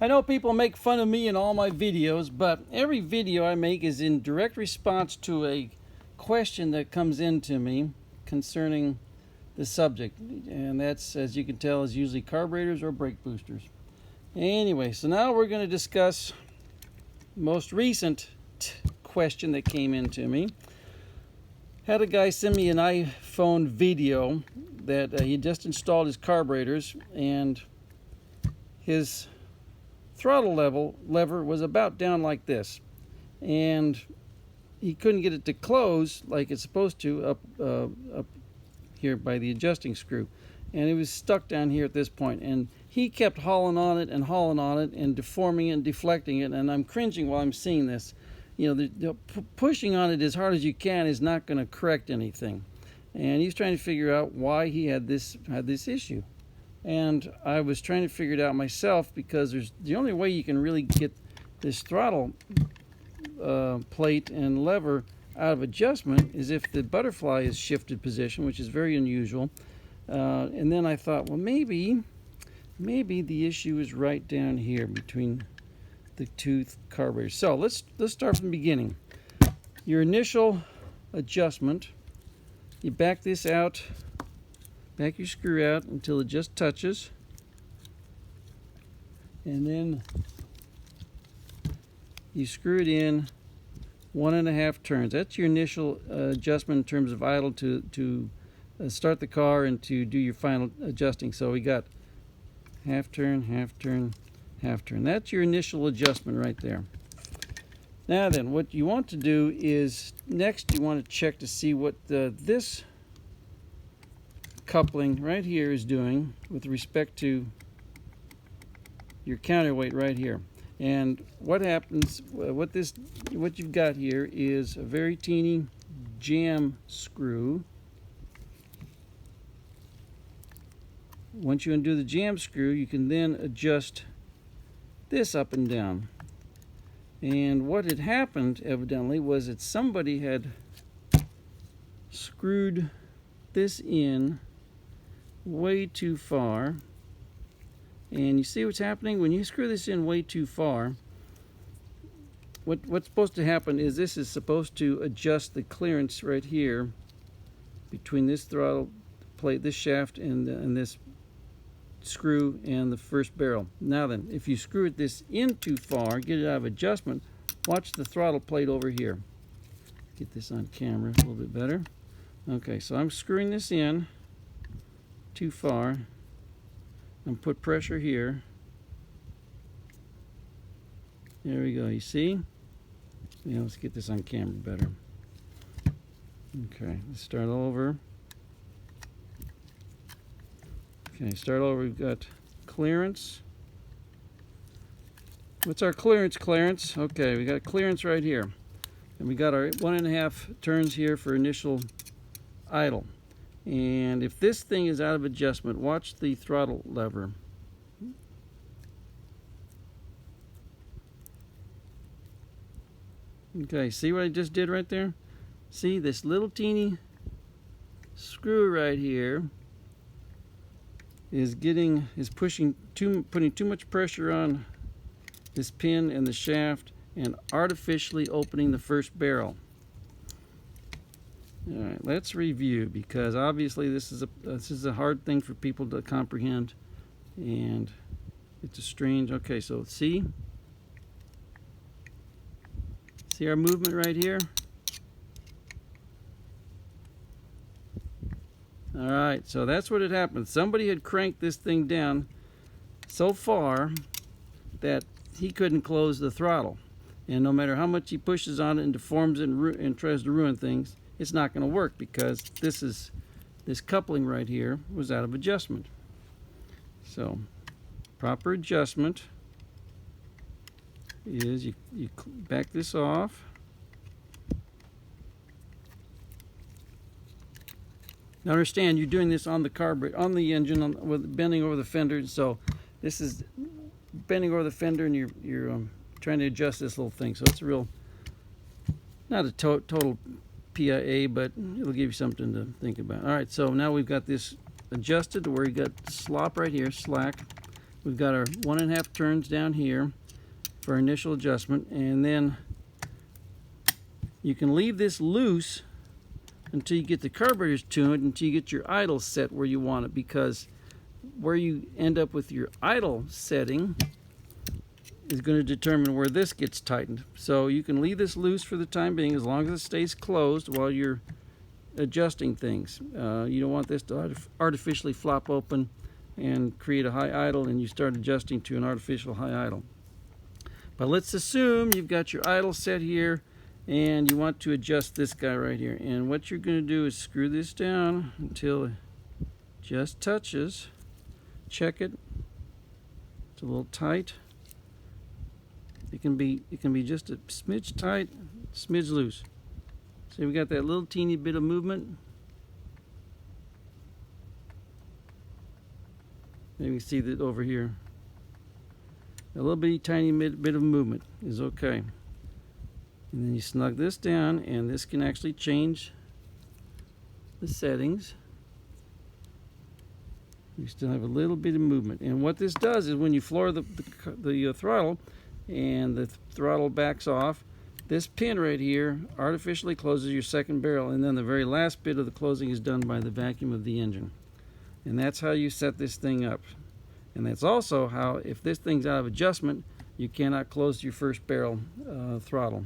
I know people make fun of me in all my videos, but every video I make is in direct response to a question that comes into me concerning the subject. And that's, as you can tell, is usually carburetors or brake boosters. Anyway, so now we're going to discuss the most recent question that came into me. Had a guy send me an iPhone video that he just installed his carburetors, and his throttle lever was about down like this, and he couldn't get it to close like it's supposed to up here by the adjusting screw, and it was stuck down here at this point, and he kept hauling on it and deforming it and deflecting it, and I'm cringing while I'm seeing this. You know, the pushing on it as hard as you can is not going to correct anything, and he's trying to figure out why he had this issue. And I was trying to figure it out myself, because there's the only way you can really get this throttle plate and lever out of adjustment is if the butterfly is shifted position, which is very unusual. And then I thought, well, maybe the issue is right down here between the two carburetors. So let's start from the beginning. Your initial adjustment, you back this out. Back your screw out until it just touches, and then you screw it in 1.5 turns. That's your initial adjustment in terms of idle to start the car and to do your final adjusting. So we got half turn, half turn, half turn. That's your initial adjustment right there. Now then, what you want to do is next you want to check to see what this coupling right here is doing with respect to your counterweight right here. And what happens, what you've got here is a very teeny jam screw. Once you undo the jam screw, you can then adjust this up and down. And what had happened evidently was that somebody had screwed this in way too far, and you see what's happening when you screw this in way too far. What's supposed to happen is this is supposed to adjust the clearance right here between this throttle plate, this shaft, and this screw and the first barrel. Now then, if you screw this in too far, get it out of adjustment, watch the throttle plate over here. Get this on camera a little bit better. Okay, so I'm screwing this in too far and put pressure here. There we go. You see? Yeah, let's get this on camera better. Okay, let's start over. Okay, start over. We've got clearance. What's our clearance, Clarence? Okay, we got clearance right here, and we got our 1.5 turns here for initial idle. And if this thing is out of adjustment, watch the throttle lever. Okay, see what I just did right there? See this little teeny screw right here is putting too much pressure on this pin and the shaft and artificially opening the first barrel. All right, let's review, because obviously this is a hard thing for people to comprehend, and it's a strange. Okay, so see our movement right here. All right, so that's what had happened. Somebody had cranked this thing down so far that he couldn't close the throttle, and no matter how much he pushes on it and deforms it and tries to ruin things, it's not going to work, because this coupling right here was out of adjustment. So proper adjustment is you back this off. Now understand, you're doing this on the carburetor, on the engine, with bending over the fender. So this is bending over the fender, and you're trying to adjust this little thing. So it's a real, not a total PIA, but it'll give you something to think about. All right, so now we've got this adjusted to where you got slop right here, slack. we've got our 1.5 turns down here for our initial adjustment, and then you can leave this loose until you get the carburetors tuned, until you get your idle set where you want it, because where you end up with your idle setting is going to determine where this gets tightened. So you can leave this loose for the time being as long as it stays closed while you're adjusting things. You don't want this to artificially flop open and create a high idle, and you start adjusting to an artificial high idle. But let's assume you've got your idle set here and you want to adjust this guy right here. And what you're going to do is screw this down until it just touches. Check it. It's a little tight. It can be just a smidge tight, smidge loose. So we got that little teeny bit of movement. Maybe you can see that over here. A little bitty tiny bit of movement is okay. And then you snug this down, and this can actually change the settings. You still have a little bit of movement. And what this does is when you floor the throttle and the throttle backs off, this pin right here artificially closes your second barrel, and then the very last bit of the closing is done by the vacuum of the engine. And that's how you set this thing up. And that's also how, if this thing's out of adjustment, you cannot close your first barrel throttle.